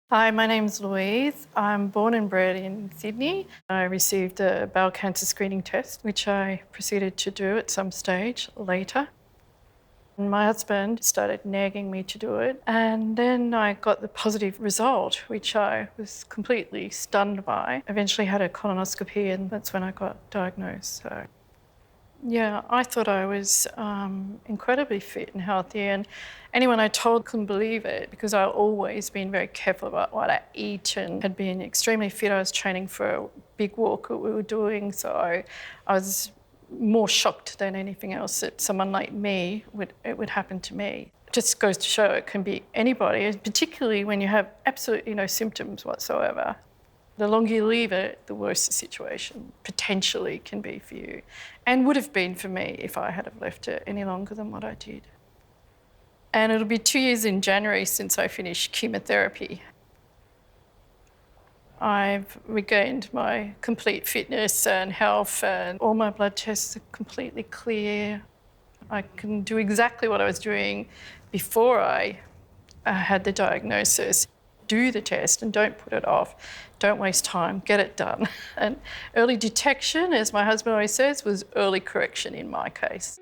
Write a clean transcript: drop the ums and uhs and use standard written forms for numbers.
Hi, my name's Louise. I'm born and bred in Sydney. I received a bowel cancer screening test, which I proceeded to do at some stage later. And my husband started nagging me to do it. And then I got the positive result, which I was completely stunned by. Eventually had a colonoscopy, and that's when I got diagnosed. Yeah, I thought I was incredibly fit and healthy, and anyone I told couldn't believe it because I've always been very careful about what I eat and had been extremely fit. I was training for a big walk that we were doing, so I was more shocked than anything else that someone like me would happen to me. It just goes to show it can be anybody, particularly when you have absolutely no symptoms whatsoever. The longer you leave it, the worse the situation potentially can be for you, and would have been for me if I had have left it any longer than what I did. And it'll be 2 years in January since I finished chemotherapy. I've regained my complete fitness and health, and all my blood tests are completely clear. I can do exactly what I was doing before I had the diagnosis. Do the test and don't put it off. Don't waste time, get it done. And early detection, as my husband always says, was early correction in my case.